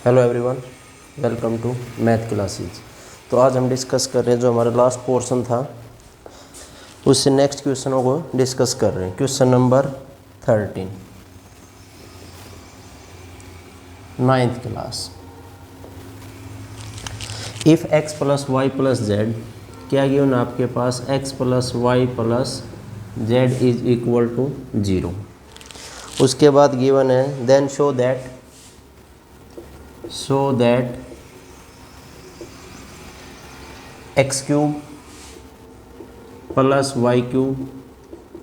Hello everyone, welcome to math classes. तो आज हम डिस्कस कर रहे हैं जो हमारा लास्ट पोर्शन था उससे नेक्स्ट क्वेश्चनों को डिस्कस कर रहे हैं। Question number 13, 9th class. If x plus y plus z, क्या गिवन आपके पास x plus y plus z is equal to 0। उसके बाद गिवन है then show that x cube plus y cube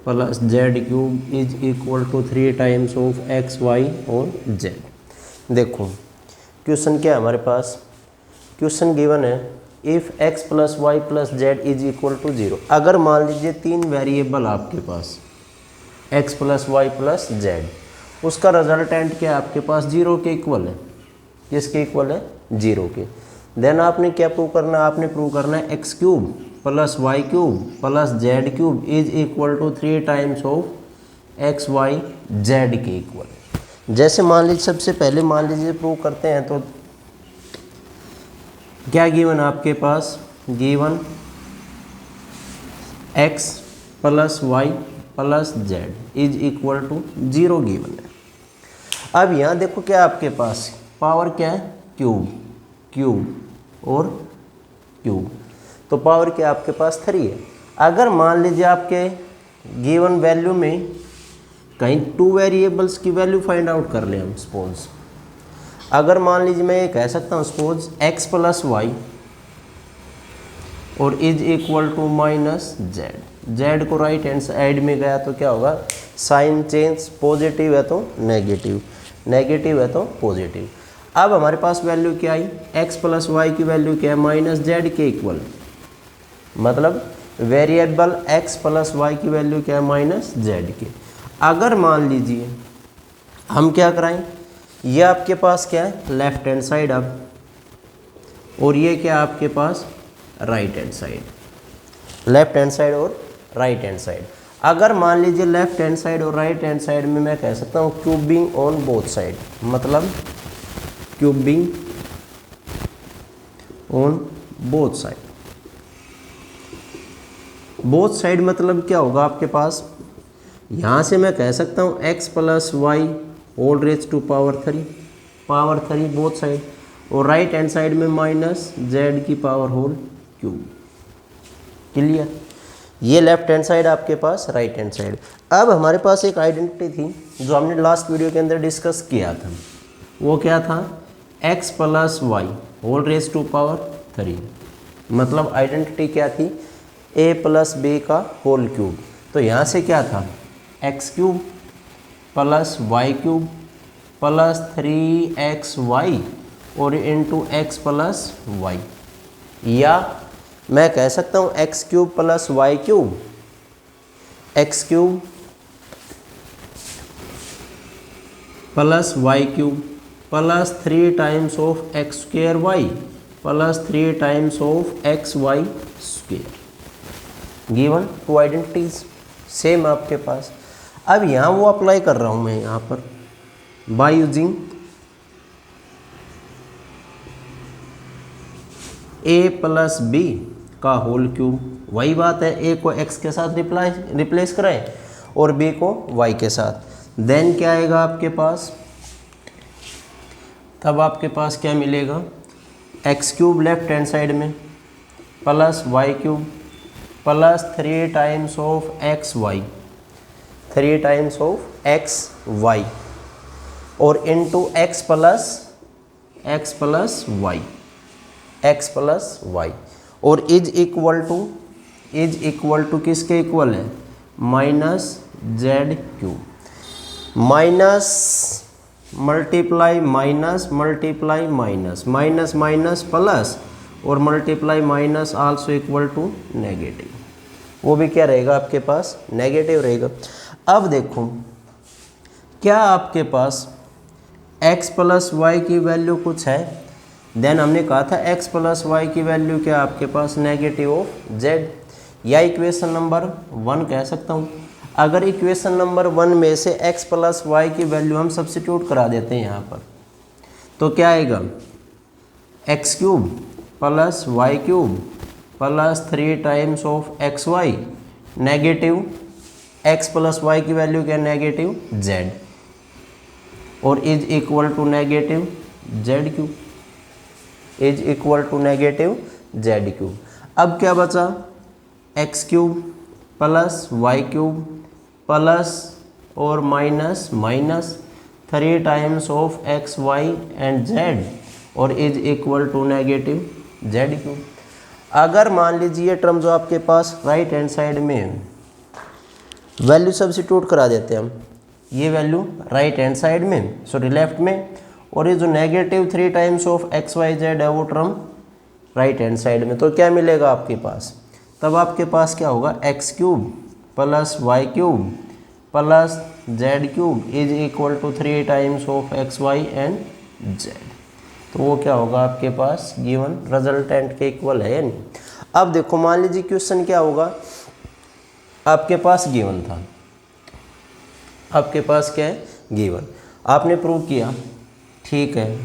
plus z cube is equal to 3 times of x y और z. देखो question क्या है हमारे पास, क्वेश्चन गिवन है if x plus y plus z is equal to 0। अगर मान लीजिए तीन वेरिएबल आपके पास x plus y plus z, उसका रिजल्टेंट क्या है आपके पास 0 के इक्वल है। किसके इक्वल है? 0 के। देन आपने क्या प्रूव करना है? आपने प्रूव करना है x cube plus y cube plus z cube is equal to 3 times of x y z के इक्वल। जैसे मान लीजिए सबसे पहले मान लीजिए प्रूव करते हैं तो क्या गिवन आपके पास, given x plus y plus z is equal to 0 given है। अब यहाँ देखो क्या आपके पास पावर क्या है, क्यूब, क्यूब और क्यूब, तो पावर क्या आपके पास 3 है। अगर मान लीजिए आपके गिवन वैल्यू में कहीं 2 वेरिएबल्स की वैल्यू फाइंड आउट कर ले हम, सपोज अगर मान लीजिए मैं ये कह सकता हूँ सपोज एक्स प्लस वाई और is equal to minus z, z को राइट हैंड साइड में गया तो क्या होगा, साइन चेंज, पॉजिटिव है तो नेगेटिव, नेगेटिव है तो पॉजिटिव। अब हमारे पास वैल्यू क्या आई, एक्स प्लस वाई की वैल्यू क्या है, माइनस जेड के इक्वल, मतलब वेरिएबल एक्स प्लस वाई की वैल्यू क्या है, माइनस जेड के। अगर मान लीजिए हम क्या कराएं, ये आपके पास क्या है लेफ्ट हैंड साइड अब, और ये क्या आपके पास right hand side, left hand side और राइट हैंड साइड। अगर मान लीजिए लेफ्ट हैंड साइड और राइट हैंड साइड में मैं कह सकता हूँ क्यूबिंग ऑन बोथ साइड, मतलब cubing on both side. Both side मतलब क्या होगा आपके पास, यहाँ से मैं कह सकता हूँ x plus y whole raise to power 3 both side, और राइट हैंड साइड में माइनस जेड की पावर होल क्यूब। क्लियर? ये लेफ्ट हैंड साइड आपके पास, राइट हैंड साइड। अब हमारे पास एक आइडेंटिटी थी जो हमने लास्ट वीडियो के अंदर डिस्कस किया था, वो क्या था, x plus y whole raise to power 3, मतलब आइडेंटिटी क्या थी, ए प्लस बी का होल क्यूब। तो यहाँ से क्या था, x cube plus y cube plus 3xy और इंटू एक्स प्लस वाई, या मैं कह सकता हूँ x cube plus y cube, x cube plus y cube plus 3 times of x square y plus 3 times of x y square. Given 2 identities same आपके पास। अब यहाँ वो अप्लाई कर रहा हूँ मैं यहाँ पर by using A plus B का होल क्यूब। वही बात है, ए को एक्स के साथ रिप्लेस कराएं और बी को वाई के साथ। देन क्या आएगा आपके पास, तब आपके पास क्या मिलेगा, x cube left hand side में plus y cube plus 3 times of x y, 3 times of x y और into x plus y, x plus y, और इज इक्वल टू किसके इक्वल है, minus z cube, minus multiply minus multiply minus, minus minus plus और multiply minus also equal to negative, वो भी क्या रहेगा आपके पास, नेगेटिव रहेगा। अब देखो क्या आपके पास x प्लस वाई की वैल्यू कुछ है, देन हमने कहा था x प्लस वाई की वैल्यू क्या आपके पास, नेगेटिव ऑफ z, या इक्वेशन नंबर 1 कह सकता हूँ। अगर इक्वेशन नंबर 1 में से x प्लस वाई की वैल्यू हम सब्स्टिट्यूट करा देते हैं यहाँ पर, तो क्या आएगा x cube plus y cube plus 3 times of x y negative x plus y की वैल्यू क्या नेगेटिव जेड और is equal to negative z cube is equal to negative z cube. अब क्या बचा x cube plus y cube plus और minus minus 3 times of x y and Z और is equal to negative z cube. अगर मान लीजिए ये term जो आपके पास राइट हैंड साइड में है, वैल्यू सब्स्टिट्यूट करा देते हैं हम, ये वैल्यू राइट हैंड साइड में सॉरी लेफ्ट में, और ये जो negative 3 times of x y z है वो टर्म राइट हैंड साइड में, तो क्या मिलेगा आपके पास, तब आपके पास क्या होगा x cube plus y cube plus z cube is equal to 3 times of x y and z. तो वो क्या होगा आपके पास गिवन रिजल्टेंट के इक्वल है या नहीं। अब देखो मान लीजिए क्वेश्चन क्या होगा, आपके पास गिवन था, आपके पास क्या है गिवन, आपने प्रूव किया, ठीक है।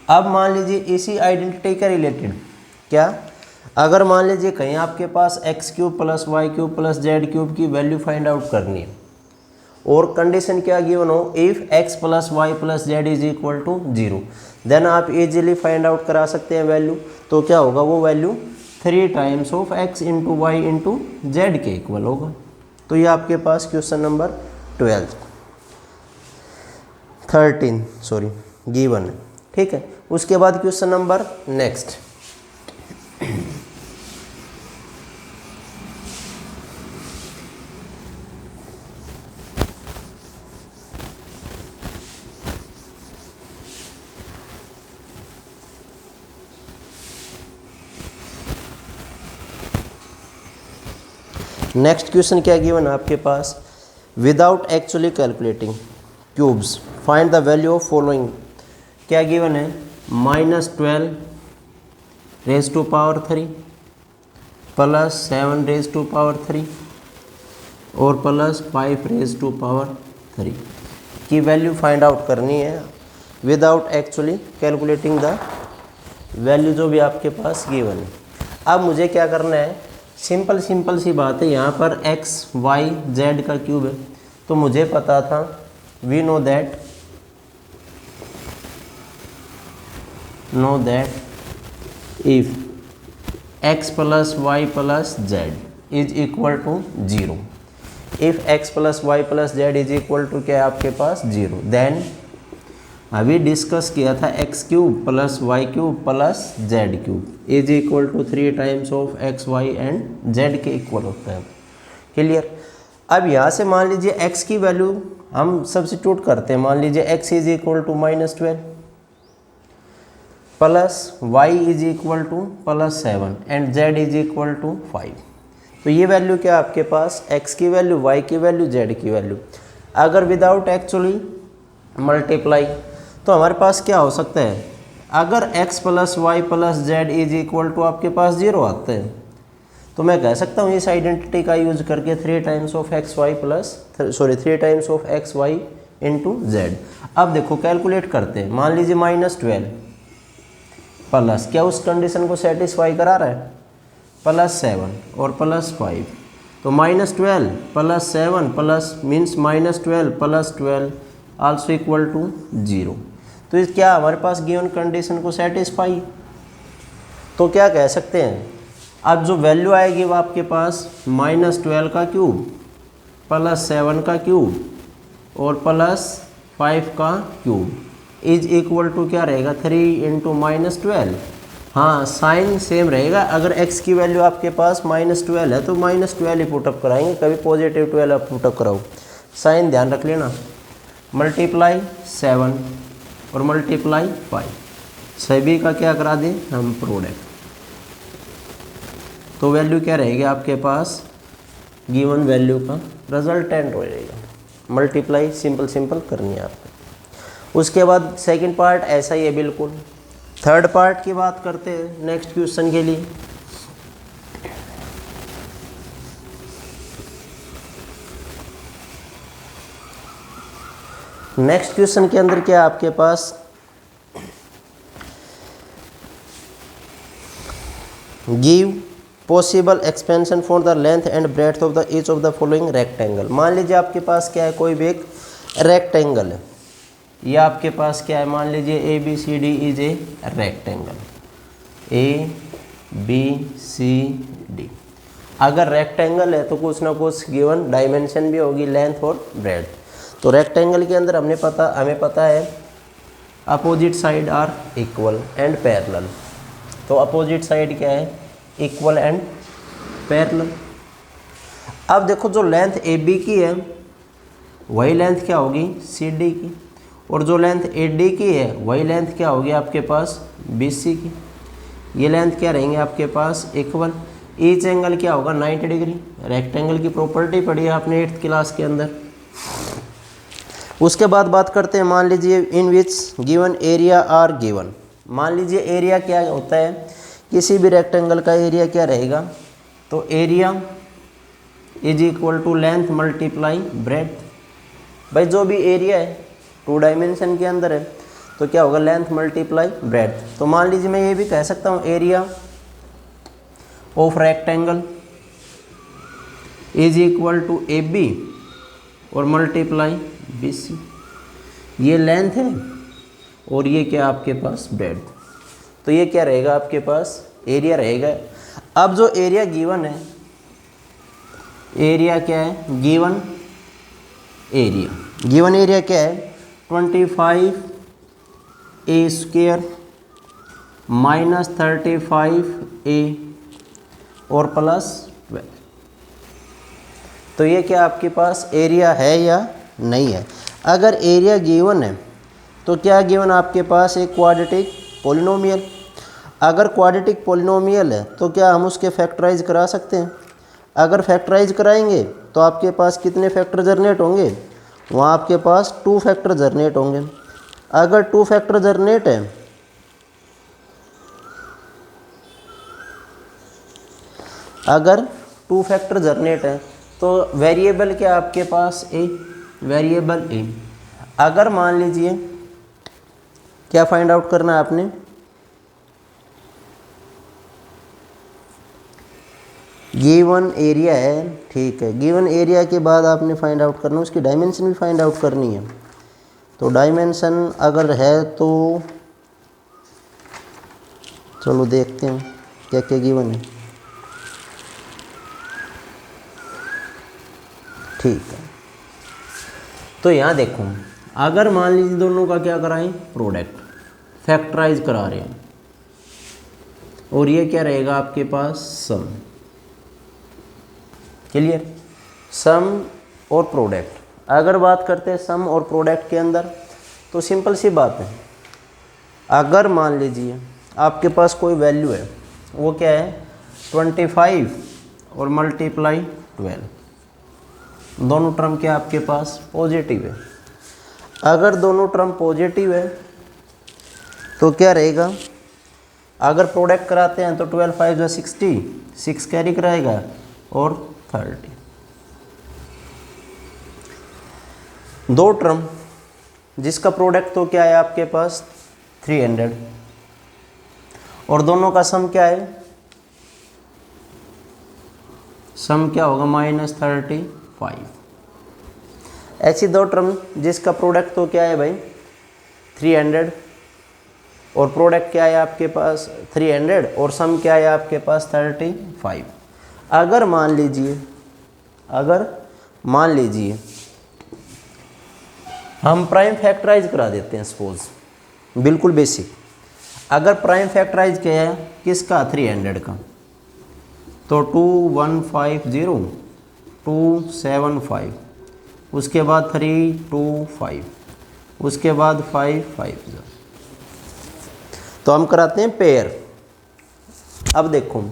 अब मान लीजिए इसी आइडेंटिटी का रिलेटेड क्या, अगर मान लीजिए कहीं आपके पास x cube plus y cube plus z cube की वैल्यू फाइंड आउट करनी है और कंडीशन क्या गिवन हो, if x plus y plus z is equal to 0, then आप इजीली फाइंड आउट करा सकते हैं वैल्यू। तो क्या होगा वो value 3 times of x into y into z के इक्वल होगा। तो ये आपके पास क्वेश्चन नंबर 13 गिवन है, ठीक है। उसके बाद question number next, next question क्या गिवन है आपके पास, without actually calculating cubes find the value of following. क्या गिवन है -12 raise to power 3 plus 7 raise to power 3 और प्लस 5 रेज टू पावर 3 की वैल्यू फाइंड आउट करनी है without actually calculating the value जो भी आपके पास गिवन है। अब मुझे क्या करना है, सिंपल सी बात है, यहाँ पर x y z का क्यूब है, तो मुझे पता था we know that if x plus y plus z is equal to 0, if x plus y plus z is equal to क्या है आपके पास 0, देन अभी डिस्कस किया था x cube plus y cube plus z cube is equal to 3 times of x y and z के equal होता है। क्लियर। अब यहाँ से मान लीजिए एक्स की वैल्यू हम सब्स्टिट्यूट करते हैं, मान लीजिए x is equal to -12 plus y is equal to +7 and z is equal to 5। तो ये वैल्यू क्या आपके पास, एक्स की वैल्यू, वाई की वैल्यू, जेड की वैल्यू। अगर विदाउट एक्चुअली मल्टीप्लाई तो हमारे पास क्या हो सकता है, अगर x plus y plus z is equal to आपके पास 0 आते हैं तो मैं कह सकता हूँ इस आइडेंटिटी का यूज करके 3 times of x y into z. अब देखो कैलकुलेट करते हैं, मान लीजिए -12 प्लस क्या उस कंडीशन को सेटिस्फाई करा रहा है +7 और +5, तो -12 plus 7 plus means -12 plus 12 also equal to 0। तो इस क्या हमारे पास गिवन कंडीशन को सेटिस्फाई, तो क्या कह सकते हैं, अब जो वैल्यू आएगी वो आपके पास -12 का क्यूब प्लस 7 का क्यूब और प्लस 5 का क्यूब इज इक्वल टू क्या रहेगा 3 इंटू -12। हाँ साइन सेम रहेगा, अगर x की वैल्यू आपके पास -12 है तो -12 ही पुटअप कराएंगे, कभी पॉजिटिव 12 आप पुटअप कराओ, साइन ध्यान रख लेना, मल्टीप्लाई 7 और मल्टीप्लाई 5, सभी का क्या करा दें हम प्रोडक्ट, तो वैल्यू क्या रहेगी आपके पास, गिवन वैल्यू का रिजल्टेंट हो जाएगा। मल्टीप्लाई सिंपल करनी है आपको। उसके बाद सेकंड पार्ट ऐसा ही है बिल्कुल। थर्ड पार्ट की बात करते हैं नेक्स्ट क्वेश्चन के लिए। नेक्स्ट क्वेश्चन के अंदर क्या आपके पास give possible expansion for the length and breadth of the each of the following rectangle. मान लीजिए आपके पास क्या है, कोई भी एक रेक्टेंगल है, ये आपके पास क्या है, मान लीजिए A B C D is a rectangle, A B C D. अगर रेक्टेंगल है तो कुछ ना कुछ गिवन डायमेंशन भी होगी, लेंथ और ब्रेड्थ। तो रेक्टेंगल के अंदर हमें पता है opposite side are equal and parallel. तो अपोजिट साइड क्या है, इक्वल एंड पैरेलल। अब देखो जो लेंथ ए बी की है वही लेंथ क्या होगी सी डी की, और जो लेंथ ए डी की है वही लेंथ क्या होगी आपके पास बी सी की। ये लेंथ क्या रहेंगे आपके पास इक्वल। ईच एंगल क्या होगा 90 डिग्री। रेक्टेंगल की प्रॉपर्टी पढ़ी है आपने 8th क्लास के अंदर। उसके बाद बात करते हैं, मान लीजिए इन विच गिवन एरिया आर गिवन। मान लीजिए एरिया क्या होता है, किसी भी रेक्टेंगल का एरिया क्या रहेगा, तो area is equal to length multiply breadth. भाई जो भी एरिया है 2 डायमेंशन के अंदर है तो क्या होगा लेंथ मल्टीप्लाई ब्रेड्थ। तो मान लीजिए मैं ये भी कह सकता हूँ area of rectangle is equal to A B और मल्टीप्लाई बी सी। ये लेंथ है और ये क्या आपके पास ब्रेड्थ। तो ये क्या रहेगा आपके पास एरिया रहेगा। अब जो एरिया गिवन है, एरिया क्या है गिवन एरिया क्या है 25 ए स्क्वायर माइनस 35 ए और प्लस 12। तो ये क्या आपके पास एरिया है या नहीं है। अगर एरिया गिवन है तो क्या गिवन आपके पास एक क्वाड्रेटिक पॉलिनोमियल। अगर क्वाड्रेटिक पॉलिनोमियल है तो क्या हम उसके फैक्टराइज करा सकते हैं। अगर फैक्टराइज कराएंगे तो आपके पास कितने फैक्टर जनरेट होंगे, वहाँ आपके पास 2 फैक्टर जनरेट होंगे। अगर 2 फैक्टर जनरेट है तो वेरिएबल क्या आपके पास ए, वेरिएबल ए। अगर मान लीजिए क्या फाइंड आउट करना है आपने, गिवन एरिया है, ठीक है। गिवन एरिया के बाद आपने फाइंड आउट करना है उसकी डायमेंशन भी फाइंड आउट करनी है। तो डायमेंशन अगर है तो चलो देखते हैं क्या क्या गिवन है। ठीक है, तो यहाँ देखो अगर मान लीजिए दोनों का क्या कराएं प्रोडक्ट, फैक्टराइज करा रहे हैं, और ये क्या रहेगा आपके पास सम। क्लियर, सम और प्रोडक्ट। अगर बात करते हैं सम और प्रोडक्ट के अंदर तो सिंपल सी बात है, अगर मान लीजिए आपके पास कोई वैल्यू है वो क्या है 25 और मल्टीप्लाई 12, दोनों टर्म क्या आपके पास पॉजिटिव है। अगर दोनों टर्म पॉजिटिव है तो क्या रहेगा, अगर प्रोडक्ट कराते हैं तो 12 5 जो 60, 6 कैरी कराएगा और 30। दो टर्म जिसका प्रोडक्ट तो क्या है आपके पास 300 और दोनों का सम क्या है, सम क्या होगा -35। ऐसी दो टर्म जिसका प्रोडक्ट तो क्या है भाई 300 और प्रोडक्ट क्या है आपके पास 300 और सम क्या है आपके पास 35। अगर मान लीजिए हम प्राइम फैक्टराइज करा देते हैं, सपोज बिल्कुल बेसिक। अगर प्राइम फैक्टराइज क्या है किसका 300 का, तो 2150 275, उसके बाद 325, उसके बाद 550। तो हम कराते हैं पेयर। अब देखो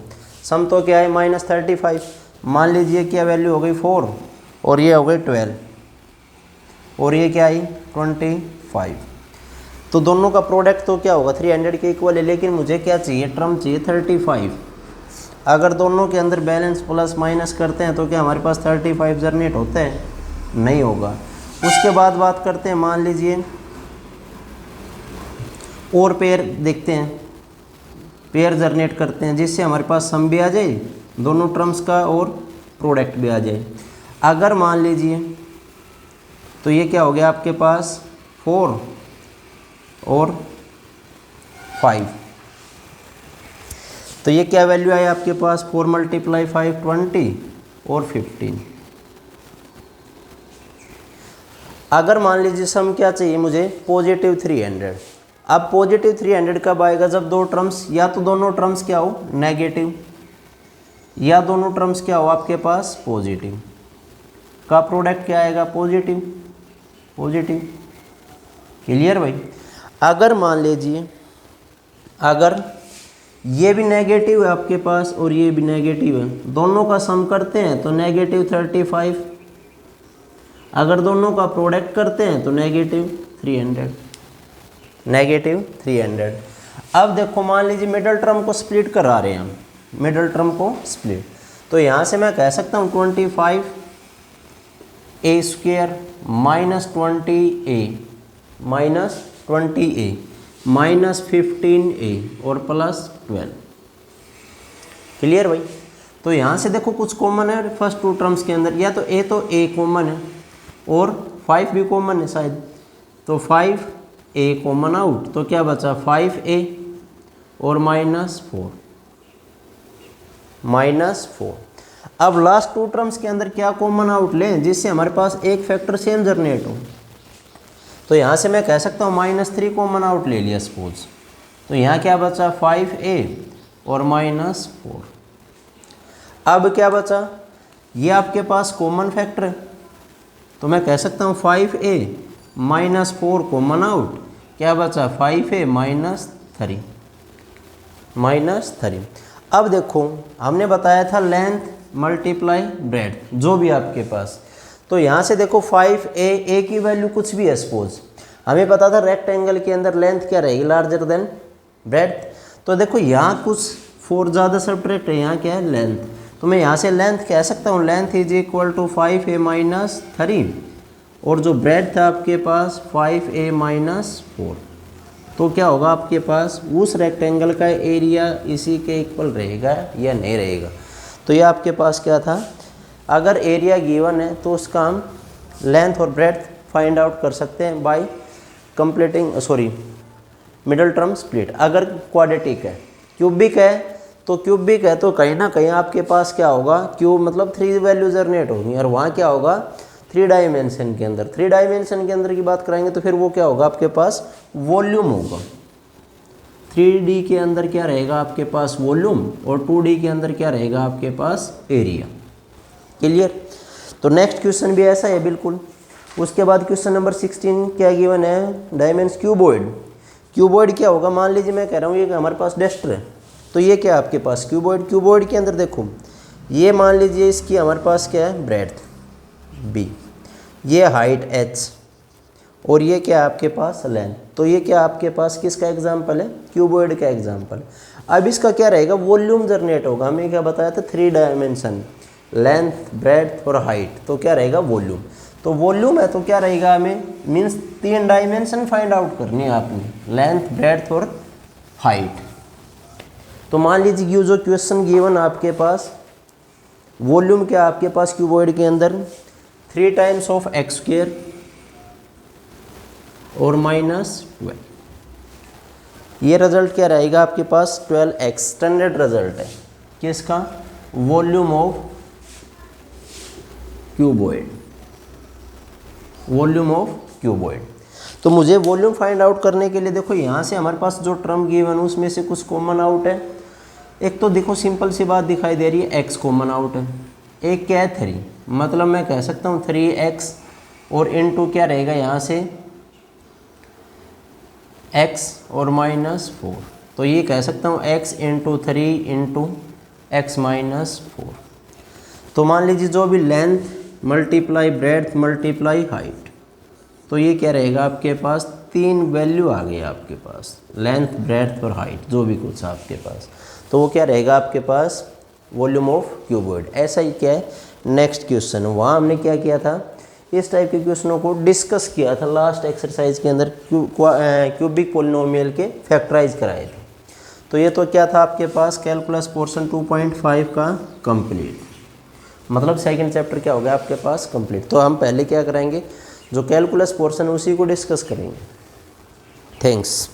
सम तो क्या है -35, मान लीजिए क्या वैल्यू हो गई 4 और ये हो गई 12 और ये क्या आई 25। तो दोनों का प्रोडक्ट तो क्या होगा 300 के इक्वल है, लेकिन मुझे क्या चाहिए टर्म चाहिए 35। अगर दोनों के अंदर बैलेंस प्लस माइनस करते हैं तो क्या हमारे पास 35 जनरेट होता है, नहीं होगा। उसके बाद बात करते हैं, मान लीजिए और पेयर देखते हैं। पेयर जनरेट करते हैं जिससे हमारे पास सम भी आ जाए दोनों टर्म्स का और प्रोडक्ट भी आ जाए। अगर मान लीजिए तो ये क्या हो गया आपके पास 4 और 5, तो ये क्या वैल्यू आई आपके पास 4 × 5 20 और 15। अगर मान लीजिए सम क्या चाहिए मुझे पॉजिटिव 300। अब पॉजिटिव 300 कब आएगा जब दो टर्म्स या तो दोनों टर्म्स क्या हो नेगेटिव या दोनों टर्म्स क्या हो आपके पास पॉजिटिव, का प्रोडक्ट क्या आएगा पॉजिटिव पॉजिटिव। क्लियर भाई। अगर मान लीजिए अगर ये भी नेगेटिव है आपके पास और ये भी नेगेटिव है, दोनों का सम करते हैं तो नेगेटिव 35, अगर दोनों का प्रोडक्ट करते हैं तो नेगेटिव 300। अब देखो मान लीजिए मिडल टर्म को स्प्लिट करा रहे हैं हम, मिडल टर्म को स्प्लिट, तो यहाँ से मैं कह सकता हूँ 25a² -20a -15a और +12। क्लियर भाई। तो यहाँ से देखो कुछ कॉमन है फर्स्ट टू टर्म्स के अंदर, या तो a कॉमन है और 5 भी कॉमन है शायद, तो 5a कॉमन आउट, तो क्या बचा 5a और -4। अब लास्ट टू टर्म्स के अंदर क्या कॉमन आउट लें जिससे हमारे पास एक फैक्टर सेम जनरेट हो, तो यहाँ से मैं कह सकता हूँ -3 कॉमन आउट ले लिया सपोज, तो यहाँ क्या बचा 5a और -4। अब क्या बचा, ये आपके पास कॉमन फैक्टर है, तो मैं कह सकता हूँ 5a -4 कॉमन आउट, क्या बचा 5a -3। अब देखो हमने बताया था लेंथ मल्टीप्लाई ब्रेड्थ जो भी आपके पास, तो यहाँ से देखो 5a की वैल्यू कुछ भी है सपोज, हमें पता था रेक्टेंगल के अंदर लेंथ क्या रहेगी लार्जर देन ब्रेड्थ, तो देखो यहाँ कुछ 4 ज़्यादा सब्ट्रैक्ट है, यहाँ क्या है लेंथ, तो मैं यहाँ से लेंथ कह सकता हूँ लेंथ = 5a -3 और जो ब्रेड्थ है आपके पास 5a -4, तो क्या होगा आपके पास उस रेक्टेंगल का एरिया इसी के इक्वल रहेगा या नहीं रहेगा। तो ये आपके पास क्या था, अगर एरिया गिवन है तो उसका हम लेंथ और ब्रेड्थ फाइंड आउट कर सकते हैं bye completing middle term split. अगर क्वाड्रेटिक है क्यूबिक है तो कहीं ना कहीं आपके पास क्या होगा क्यूब मतलब 3 वैल्यू जनरेट होगी, और वहाँ क्या होगा 3 डायमेंशन के अंदर। 3 डायमेंशन के अंदर की बात कराएंगे तो फिर वो क्या होगा आपके पास वॉल्यूम होगा। 3D के अंदर क्या रहेगा आपके पास वॉल्यूम, और 2D के अंदर क्या रहेगा आपके पास एरिया। क्लियर। तो नेक्स्ट क्वेश्चन भी ऐसा है बिल्कुल। उसके बाद क्वेश्चन नंबर 16 क्या गिवन है, डायमेंशन क्यूबॉइड क्या होगा, मान लीजिए मैं कह रहा हूँ ये हमारे पास डस्टर है, तो ये क्या आपके पास क्यूबॉइड के अंदर देखो ये मान लीजिए इसकी हमारे पास क्या है ब्रेड्थ b, ये हाइट h और ये क्या है आपके पास लेंथ, तो ये क्या आपके पास किसका एग्जाम्पल है क्यूबॉइड का एग्जाम्पल। अब इसका क्या रहेगा वॉल्यूम जनरेट होगा, हमें क्या बताया था 3 डायमेंशन लेंथ ब्रेड्थ और हाइट, तो क्या रहेगा वॉल्यूम। तो वॉल्यूम है तो क्या रहेगा हमें मीन्स 3 डायमेंशन फाइंड आउट करनी है आपने, लेंथ ब्रेड्थ और हाइट। तो मान लीजिए ये जो क्वेश्चन गिवन आपके पास वॉल्यूम क्या आपके पास क्यूबॉइड के अंदर 3 टाइम्स ऑफ x² और -12, ये रिजल्ट क्या रहेगा आपके पास 12x स्टैंडर्ड रिजल्ट है किसका वॉल्यूम ऑफ क्यूबॉइड। तो मुझे वॉल्यूम फाइंड आउट करने के लिए देखो यहाँ से हमारे पास जो टर्म गिवन है उसमें से कुछ कॉमन आउट है। एक तो देखो सिंपल सी बात दिखाई दे रही है x कॉमन आउट है, एक क्या है 3, मतलब मैं कह सकता हूँ 3x और इनटू क्या रहेगा यहाँ से x और -4, तो ये कह सकता हूँ x × 3 × x -4। तो मान लीजिए जो भी length multiply breadth multiply height, तो ये क्या रहेगा आपके पास 3 वैल्यू आ गई आपके पास लेंथ ब्रेड्थ और हाइट जो भी कुछ आपके पास, तो वो क्या रहेगा आपके पास वॉल्यूम ऑफ क्यूबॉइड। ऐसा ही क्या है नेक्स्ट क्वेश्चन, वहाँ हमने क्या किया था इस टाइप के क्वेश्चनों को डिस्कस किया था लास्ट एक्सरसाइज के अंदर, क्यूबिक पोलिनोमियल के फैक्टराइज कराए थे। तो ये तो क्या था आपके पास कैलकुलस पोर्शन 2.5 का कंप्लीट, मतलब सेकंड चैप्टर क्या हो गया आपके पास कंप्लीट। तो हम पहले क्या करेंगे, जो कैलकुलस पोर्शन है उसी को डिस्कस करेंगे। थैंक्स।